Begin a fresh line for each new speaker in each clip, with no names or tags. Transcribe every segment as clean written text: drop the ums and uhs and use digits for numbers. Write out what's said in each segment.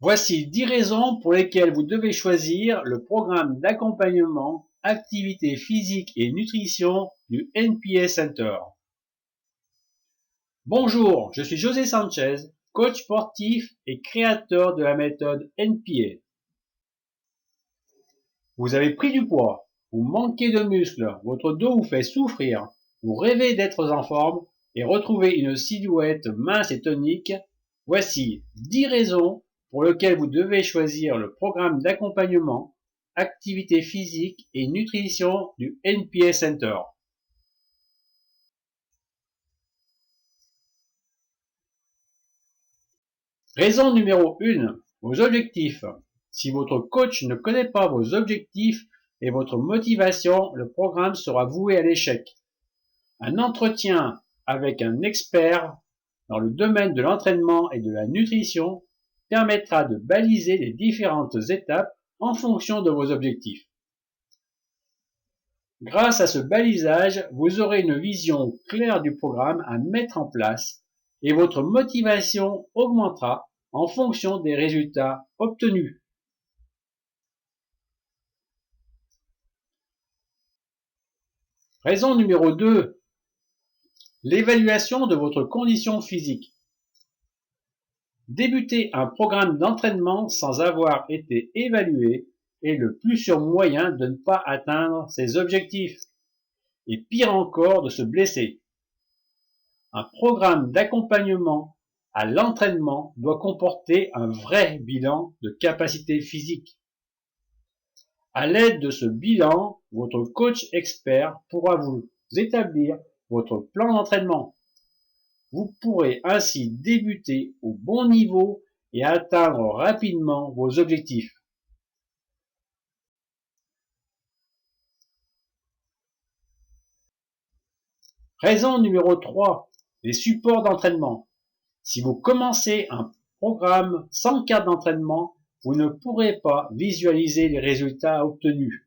Voici 10 raisons pour lesquelles vous devez choisir le programme d'accompagnement activité physique et nutrition du NPA Center. Bonjour, je suis José Sanchez, coach sportif et créateur de la méthode NPA. Vous avez pris du poids, vous manquez de muscles, votre dos vous fait souffrir, vous rêvez d'être en forme et retrouver une silhouette mince et tonique. Voici 10 raisons pour lesquelles vous devez choisir le programme d'accompagnement, activité physique et nutrition du NPA Center. Raison numéro 1, vos objectifs. Si votre coach ne connaît pas vos objectifs et votre motivation, le programme sera voué à l'échec. Un entretien avec un expert dans le domaine de l'entraînement et de la nutrition permettra de baliser les différentes étapes en fonction de vos objectifs. Grâce à ce balisage, vous aurez une vision claire du programme à mettre en place et votre motivation augmentera en fonction des résultats obtenus. Raison numéro 2. L'évaluation de votre condition physique. Débuter un programme d'entraînement sans avoir été évalué est le plus sûr moyen de ne pas atteindre ses objectifs et pire encore de se blesser. Un programme d'accompagnement à l'entraînement doit comporter un vrai bilan de capacité physique. À l'aide de ce bilan, votre coach expert pourra vous établir votre plan d'entraînement. Vous pourrez ainsi débuter au bon niveau et atteindre rapidement vos objectifs. Raison numéro 3. Les supports d'entraînement. Si vous commencez un programme sans carte d'entraînement, vous ne pourrez pas visualiser les résultats obtenus.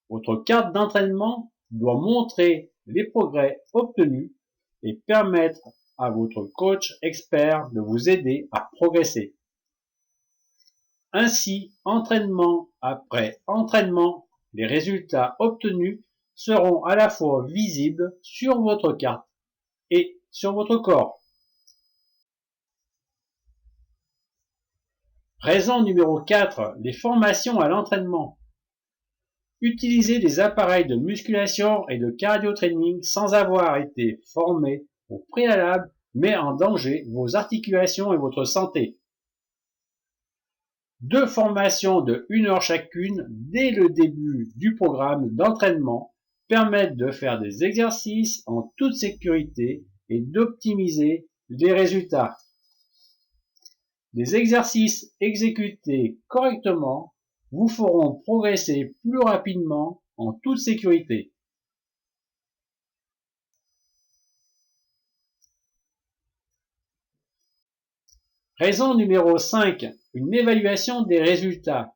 Votre carte d'entraînement doit montrer les progrès obtenus et permettre à votre coach expert de vous aider à progresser. Ainsi, entraînement après entraînement, les résultats obtenus seront à la fois visibles sur votre carte et sur votre corps. Raison numéro 4, les formations à l'entraînement. Utiliser des appareils de musculation et de cardio-training sans avoir été formé au préalable met en danger vos articulations et votre santé. 2 formations de 1 heure chacune dès le début du programme d'entraînement permettent de faire des exercices en toute sécurité et d'optimiser les résultats. Les exercices exécutés correctement vous feront progresser plus rapidement en toute sécurité. Raison numéro 5, une évaluation des résultats.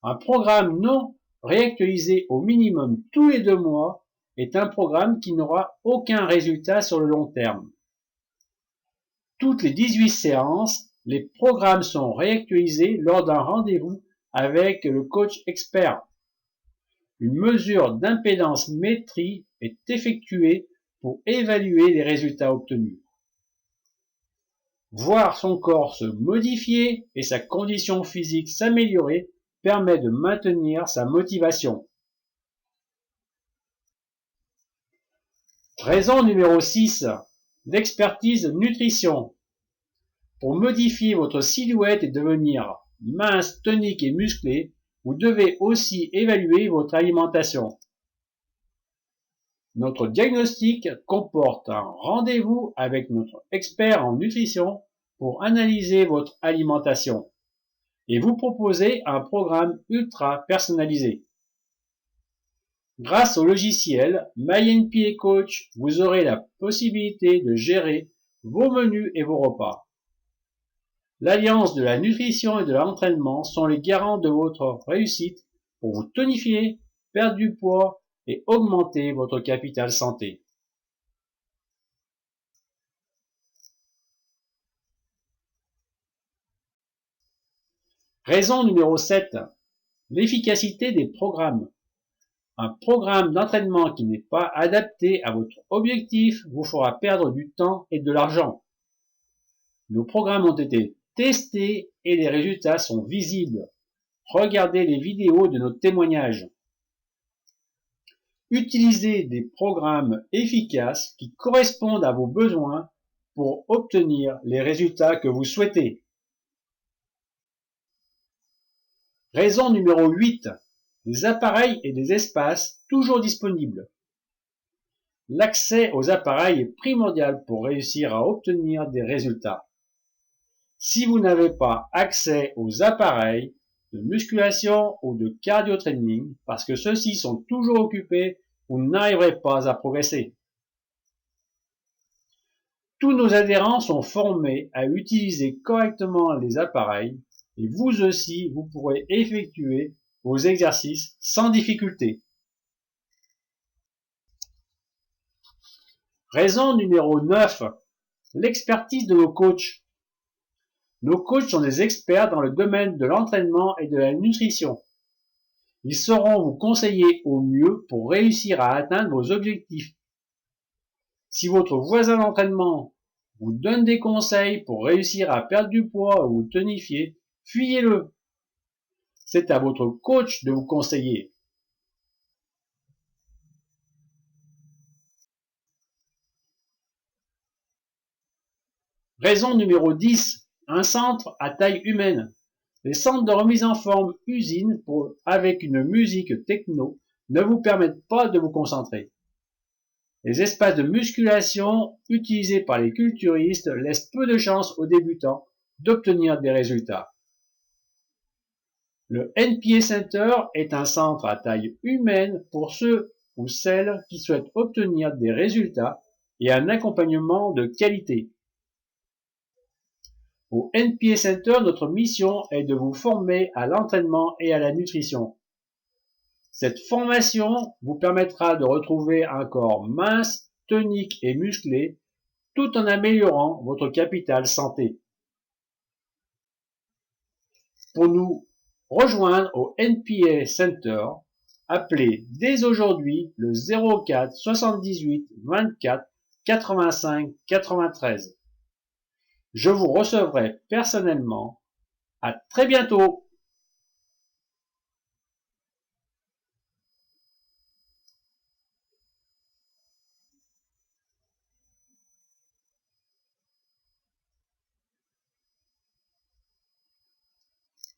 Un programme non réactualisé au minimum tous les 2 mois est un programme qui n'aura aucun résultat sur le long terme. Toutes les 18 séances, les programmes sont réactualisés lors d'un rendez-vous avec le coach expert. Une mesure d'impédance métrie est effectuée pour évaluer les résultats obtenus. Voir son corps se modifier et sa condition physique s'améliorer permet de maintenir sa motivation. Raison numéro 6. L'expertise nutrition. Pour modifier votre silhouette et devenir mince, tonique et musclé, vous devez aussi évaluer votre alimentation. Notre diagnostic comporte un rendez-vous avec notre expert en nutrition pour analyser votre alimentation et vous proposer un programme ultra personnalisé. Grâce au logiciel MyNPA Coach, vous aurez la possibilité de gérer vos menus et vos repas. L'alliance de la nutrition et de l'entraînement sont les garants de votre réussite pour vous tonifier, perdre du poids et augmenter votre capital santé. Raison numéro 7. L'efficacité des programmes. Un programme d'entraînement qui n'est pas adapté à votre objectif vous fera perdre du temps et de l'argent. Nos programmes ont été testés et les résultats sont visibles. Regardez les vidéos de nos témoignages. Utilisez des programmes efficaces qui correspondent à vos besoins pour obtenir les résultats que vous souhaitez. Raison numéro 8. Des appareils et des espaces toujours disponibles. L'accès aux appareils est primordial pour réussir à obtenir des résultats. Si vous n'avez pas accès aux appareils de musculation ou de cardio training, parce que ceux-ci sont toujours occupés, vous n'arriverez pas à progresser. Tous nos adhérents sont formés à utiliser correctement les appareils et vous aussi, vous pourrez effectuer vos exercices sans difficulté. Raison numéro 9. L'expertise de nos coachs. Nos coachs sont des experts dans le domaine de l'entraînement et de la nutrition. Ils sauront vous conseiller au mieux pour réussir à atteindre vos objectifs. Si votre voisin d'entraînement vous donne des conseils pour réussir à perdre du poids ou tonifier, fuyez-le. C'est à votre coach de vous conseiller. Raison numéro 10. Un centre à taille humaine. Les centres de remise en forme usine avec une musique techno ne vous permettent pas de vous concentrer. Les espaces de musculation utilisés par les culturistes laissent peu de chances aux débutants d'obtenir des résultats. Le NPA Center est un centre à taille humaine pour ceux ou celles qui souhaitent obtenir des résultats et un accompagnement de qualité. Au NPA Center, notre mission est de vous former à l'entraînement et à la nutrition. Cette formation vous permettra de retrouver un corps mince, tonique et musclé, tout en améliorant votre capital santé. Pour nous rejoindre au NPA Center, appelez dès aujourd'hui le 04 78 24 85 93. Je vous recevrai personnellement. À très bientôt!